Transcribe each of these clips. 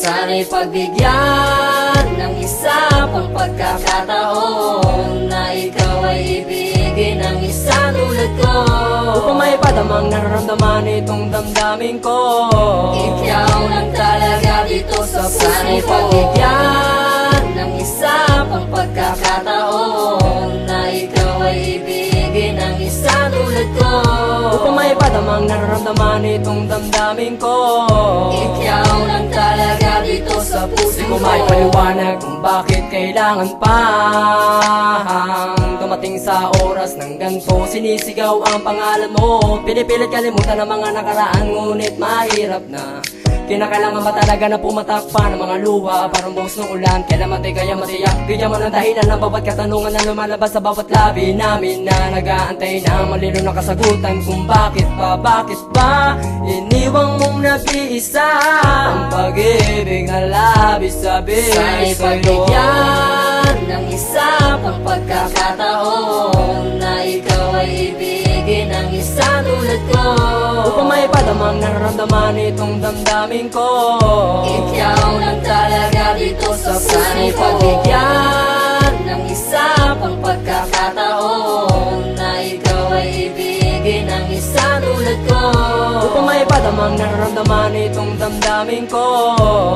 Sana'y pagbigyan ng isa pang pagkakataon na ikaw ay ibigin ng isa tulad ko, upang maipadamang nararamdaman itong damdamin ko. Ikaw lang talaga dito sa puso ko. Sana'y pagbigyan ng isa pang pagkakataon na ikaw ay ibigin ng isa tulad ko, upang maipadamang nararamdaman itong damdamin ko. Ikaw lang talaga dito sa puso Di ko. ko maipaliwanag kung bakit kailangan pang dumating sa oras ng ganito. Sinisigaw ang pangalan mo, pinipilit kalimutan ang mga nakaraan, ngunit mahirap na. Kinakailangan ba talaga na pumatakpan ng mga luha, parang buhos ng ulan? Kailan matay kaya matiyak, bigyan mo ng dahilan ng bawat katanungan na lumalabas sa bawat labi namin, na nag-aantay na malinaw na kasagutan kung bakit ba iniwang mong nag-iisa ang pag-ibig na labis-labis Sana'y sa'yo. pagbigyan ng isa pang pagkakataon na ikaw ay ibigin ng isa tulad ko, upang maipadamang nararamdaman itong damdamin ko. Ikaw lang talaga dito sa puso ko. Sana'y pagbigyan ng isa pang pagkakataon na ikaw ay ibigin ng isa tulad ko, upang maipadamang nararamdaman itong damdamin ko.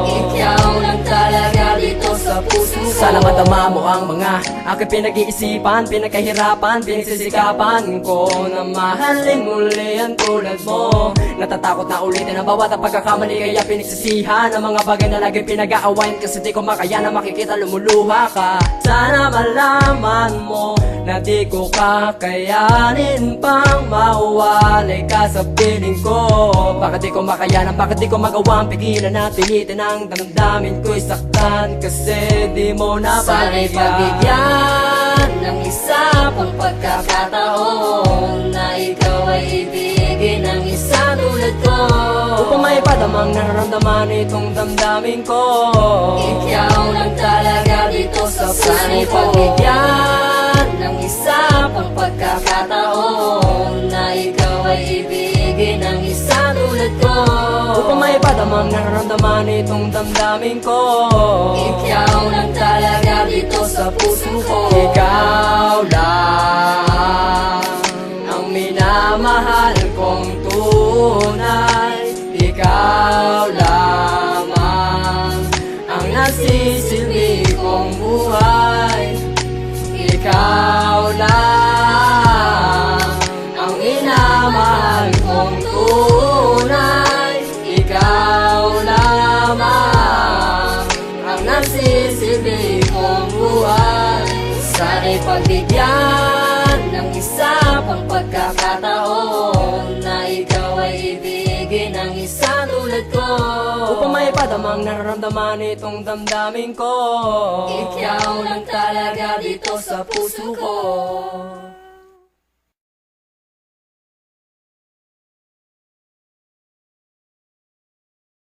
Ikaw lang talaga dito sa puso ko. Sana madama mo ang mga aking pinag-iisipan, pinagkahirapan, pinagsisikapan ko na mahalin muli ang tulad mo. Natatakot na ulitin ang bawat pagkakamali, kaya pinagsisihan ang mga bagay na laging pinag-aawain, kasi di ko makaya na makikita lumuluha ka. Sana malaman mo na di ko kakayanin pang mawalay ka sa piling ko. Bakit di ko makayanan, bakit di ko magawang pigilan na pilitin ang damdamin ko'y saktan, kasi di mo Sana'y napagbigyan. pagbigyan ng isa pang pagkakataon na ikaw ay ibigin ng isa tulad ko, Upang maipadamang nararamdaman itong damdamin ko. Ikaw lang talaga dito sa puso ko. Sana'y pagbigyan ng isa pang pagkakataon na ikaw ay ibigin ng isa tulad ko, Upang maipadamang nararamdaman itong damdamin ko. Ikaw lang talaga dito sa puso ko. Ikaw lang ang minamahal kong tunay. Ikaw lamang ang nasisilbi kong buhay. Ikaw lang ang minamahal kong tunay. Ikaw lamang ang nasisilbi kong buhay. Sana'y pagbigyan ng isa pang pagkakataon na ikaw ay ibigin ng isa tulad ko, Upang maipadamang nararamdaman itong damdamin ko. Ikaw lang talaga dito sa puso ko.